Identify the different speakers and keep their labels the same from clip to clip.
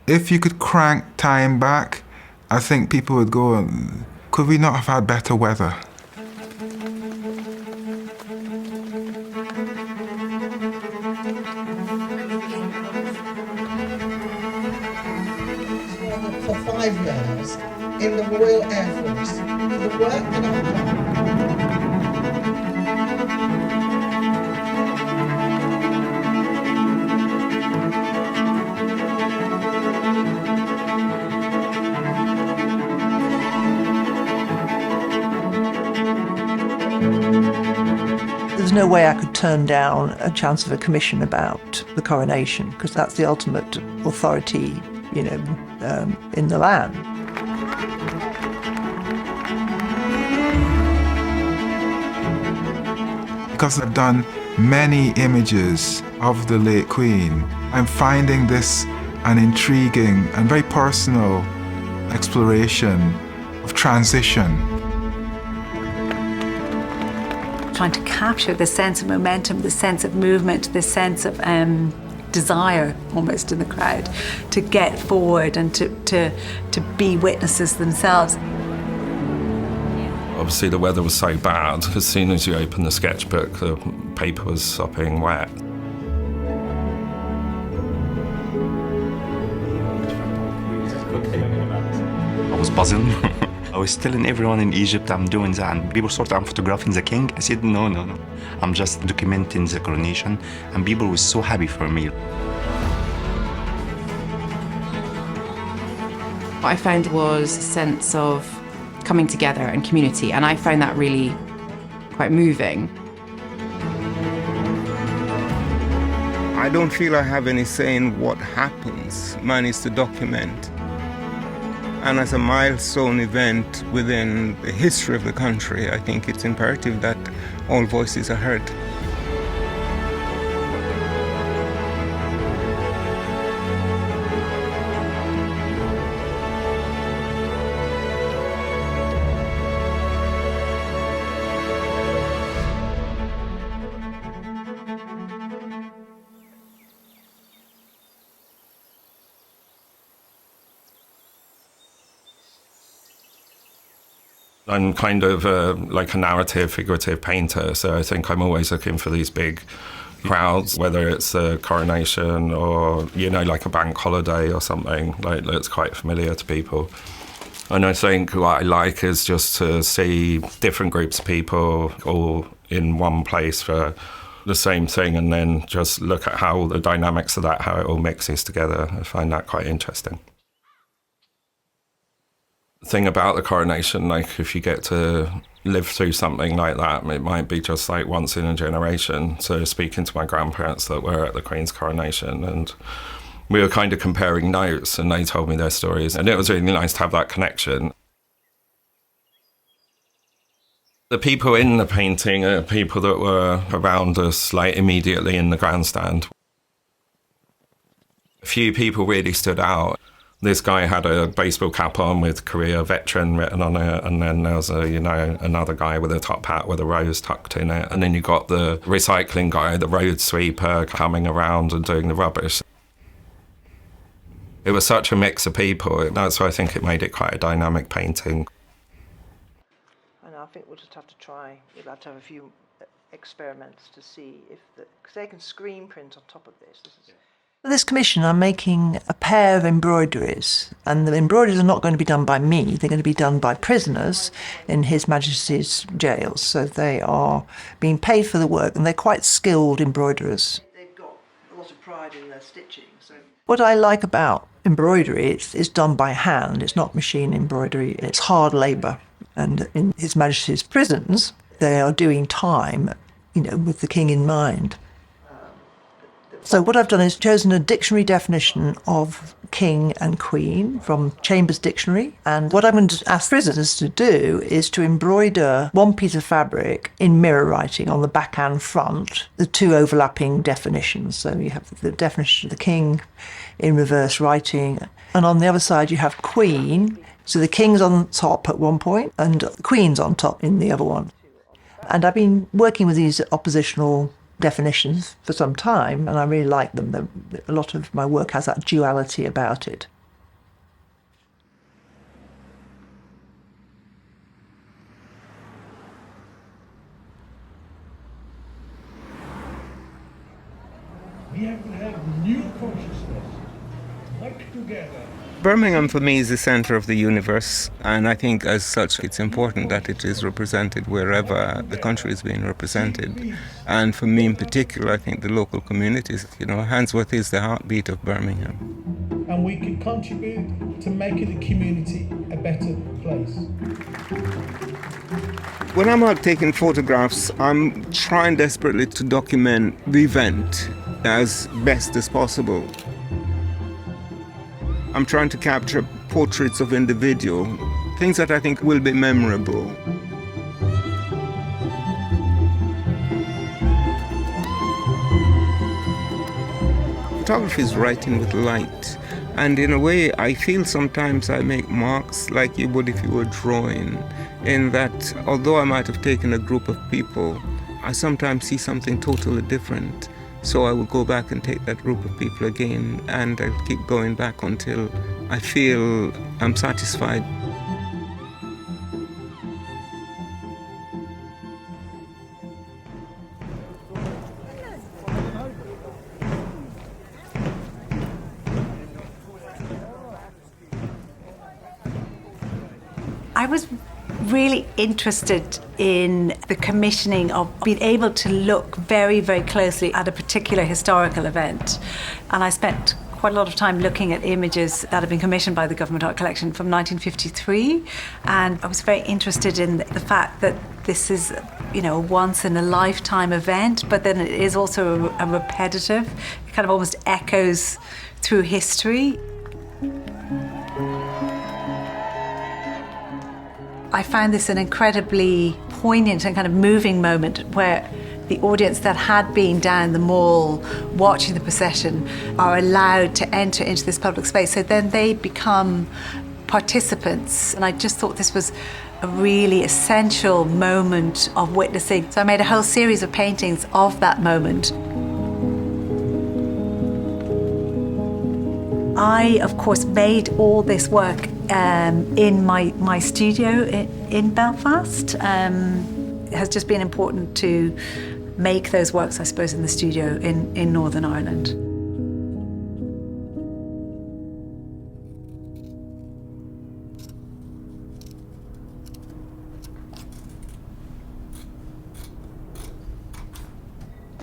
Speaker 1: If you could crank time back, I think people would go, could we not have had better weather?
Speaker 2: For 5 years in the Royal Air Force, the work that I've done.
Speaker 3: There's no way I could turn down a chance of a commission about the coronation, because that's the ultimate authority, in the land.
Speaker 1: Because I've done many images of the late Queen, I'm finding this an intriguing and very personal exploration of transition.
Speaker 4: Trying to capture the sense of momentum, the sense of movement, the sense of desire almost in the crowd to get forward and to be witnesses themselves.
Speaker 5: Obviously the weather was so bad, as soon as you opened the sketchbook, the paper was sopping wet.
Speaker 6: I was buzzing. I was telling everyone in Egypt I'm doing that, and people thought I'm photographing the king. I said, no. I'm just documenting the coronation, and people were so happy for me.
Speaker 7: What I found was a sense of coming together and community, and I found that really quite moving.
Speaker 8: I don't feel I have any say in what happens. Mine is to document. And as a milestone event within the history of the country, I think it's imperative that all voices are heard.
Speaker 5: I'm kind of like a narrative, figurative painter, so I think I'm always looking for these big crowds, whether it's a coronation or, like a bank holiday or something like that's quite familiar to people. And I think what I like is just to see different groups of people all in one place for the same thing, and then just look at how the dynamics of that, how it all mixes together. I find that quite interesting. Thing about the coronation, like if you get to live through something like that, it might be just like once in a generation. So speaking to my grandparents that were at the Queen's coronation, and we were kind of comparing notes, and they told me their stories, and it was really nice to have that connection. The people in the painting are people that were around us, like immediately in the grandstand. A few people really stood out. This guy had a baseball cap on with career veteran written on it, and then there was another guy with a top hat with a rose tucked in it, and then you got the recycling guy, the road sweeper, coming around and doing the rubbish. It was such a mix of people. That's why I think it made it quite a dynamic painting.
Speaker 3: And I think we'll just have to try. We'll have to have a few experiments to see if because they can screen print on top of this. For this commission, I'm making a pair of embroideries, and the embroideries are not going to be done by me. They're going to be done by prisoners in His Majesty's jails. So they are being paid for the work, and they're quite skilled embroiderers. They've got a lot of pride in their stitching. So what I like about embroidery, it's done by hand. It's not machine embroidery. It's hard labour. And in His Majesty's prisons, they are doing time, with the king in mind. So what I've done is chosen a dictionary definition of king and queen from Chambers Dictionary. And what I'm going to ask prisoners to do is to embroider one piece of fabric in mirror writing on the back and front, the two overlapping definitions. So you have the definition of the king in reverse writing, and on the other side you have queen. So the king's on top at one point and the queen's on top in the other one. And I've been working with these oppositional definitions for some time, and I really like them. A lot of my work has that duality about it.
Speaker 9: We have to have new consciousness, work together.
Speaker 8: Birmingham for me is the centre of the universe, and I think as such it's important that it is represented wherever the country is being represented. And for me in particular, I think the local communities, Handsworth is the heartbeat of Birmingham.
Speaker 9: And we can contribute to making the community a better place.
Speaker 8: When I'm out taking photographs, I'm trying desperately to document the event as best as possible. I'm trying to capture portraits of individuals, things that I think will be memorable. Photography is writing with light, and in a way I feel sometimes I make marks like you would if you were drawing, in that although I might have taken a group of people, I sometimes see something totally different. So I will go back and take that group of people again, and I'll keep going back until I feel I'm satisfied.
Speaker 4: I was really interested in the commissioning of being able to look very, very closely at a particular historical event. And I spent quite a lot of time looking at images that have been commissioned by the Government Art Collection from 1953. And I was very interested in the fact that this is, a once in a lifetime event, but then it is also a repetitive, it kind of almost echoes through history. I found this an incredibly poignant and kind of moving moment where the audience that had been down the mall watching the procession are allowed to enter into this public space. So then they become participants. And I just thought this was a really essential moment of witnessing. So I made a whole series of paintings of that moment. I, of course, made all this work in my studio in Belfast. It has just been important to make those works, I suppose, in the studio in Northern Ireland.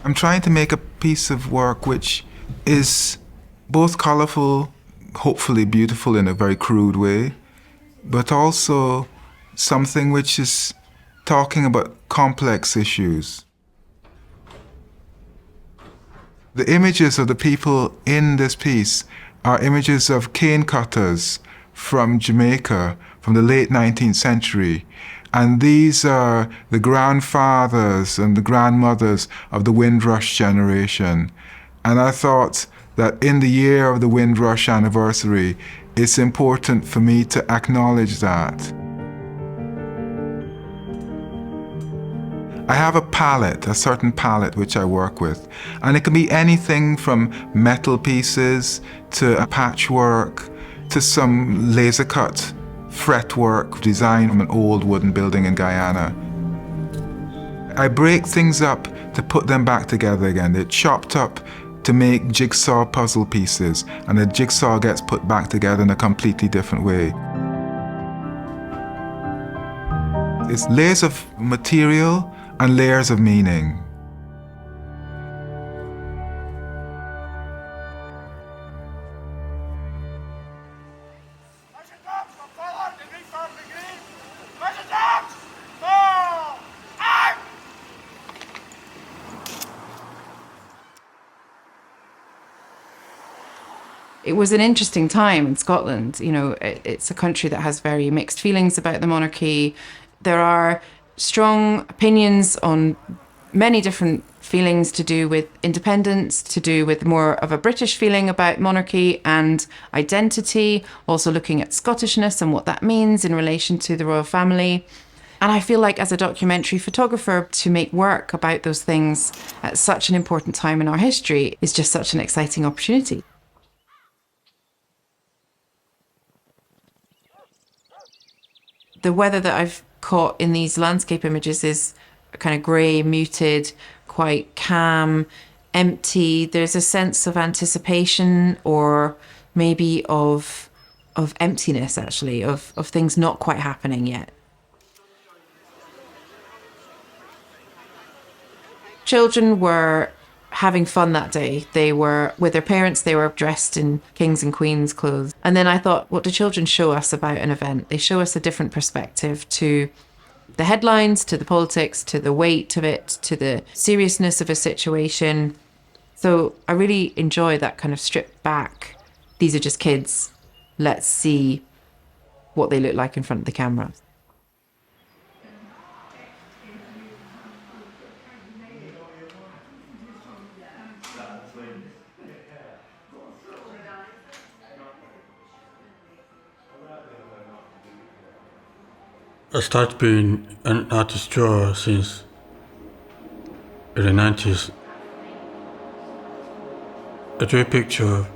Speaker 1: I'm trying to make a piece of work which is both colourful, hopefully beautiful in a very crude way, but also something which is talking about complex issues. The images of the people in this piece are images of cane cutters from Jamaica from the late 19th century. And these are the grandfathers and the grandmothers of the Windrush generation. And I thought that in the year of the Windrush anniversary, it's important for me to acknowledge that. I have a palette, a certain palette which I work with, and it can be anything from metal pieces to a patchwork to some laser cut fretwork designed from an old wooden building in Guyana. I break things up to put them back together again. They're chopped up to make jigsaw puzzle pieces, and the jigsaw gets put back together in a completely different way. It's layers of material and layers of meaning.
Speaker 7: It was an interesting time in Scotland. It's a country that has very mixed feelings about the monarchy. There are strong opinions on many different feelings to do with independence, to do with more of a British feeling about monarchy and identity, also looking at Scottishness and what that means in relation to the royal family. And I feel like as a documentary photographer, to make work about those things at such an important time in our history is just such an exciting opportunity. The weather that I've caught in these landscape images is kind of grey, muted, quite calm, empty. There's a sense of anticipation or maybe of emptiness, actually, of things not quite happening yet. Children were having fun that day. They were with their parents, they were dressed in kings and queens clothes. And then I thought, what do children show us about an event? They show us a different perspective to the headlines, to the politics, to the weight of it, to the seriousness of a situation. So I really enjoy that kind of stripped back. These are just kids. Let's see what they look like in front of the camera.
Speaker 10: I started being an artist drawer since the 90s. I drew a picture of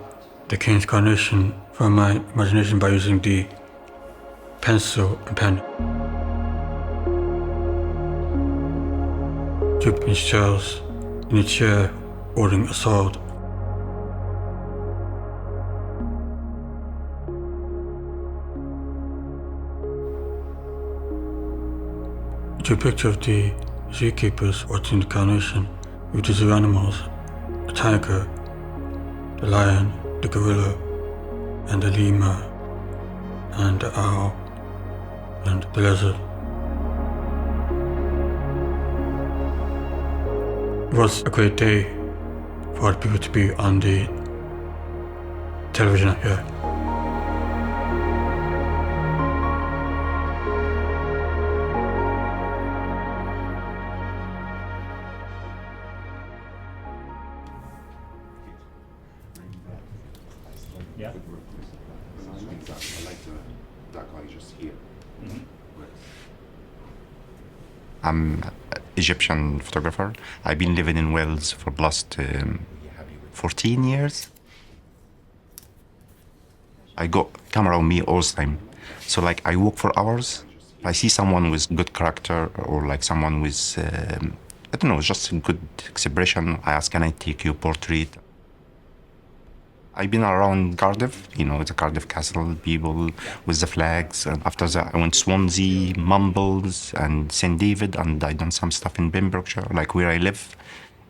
Speaker 10: the King's coronation from my imagination by using the pencil and pen. Drew Prince Charles in a chair holding a sword. Drew a picture of the zookeepers watching the coronation with the zoo animals, the tiger, the lion, the gorilla, and the lemur, and the owl, and the lizard. It was a great day for people to be on the television here.
Speaker 6: I'm an Egyptian photographer. I've been living in Wales for the last 14 years. I got camera on me all the time. So like I walk for hours. I see someone with good character or like someone with, I don't know, just a good expression. I ask, can I take your portrait? I've been around Cardiff, you know, the Cardiff Castle, people with the flags. And after that, I went Swansea, Mumbles, and St. David, and I done some stuff in Pembrokeshire, like where I live.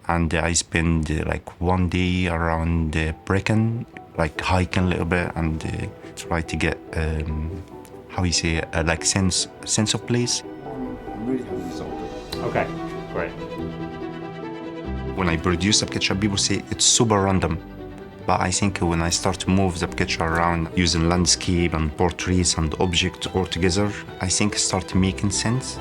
Speaker 6: And I spent like one day around Brecon, like hiking a little bit and try to get, how you say, like sense of place.
Speaker 11: Okay, great.
Speaker 6: When I produce a picture, people say it's super random. But I think when I start to move the picture around using landscape and portraits and objects all together, I think it starts making sense.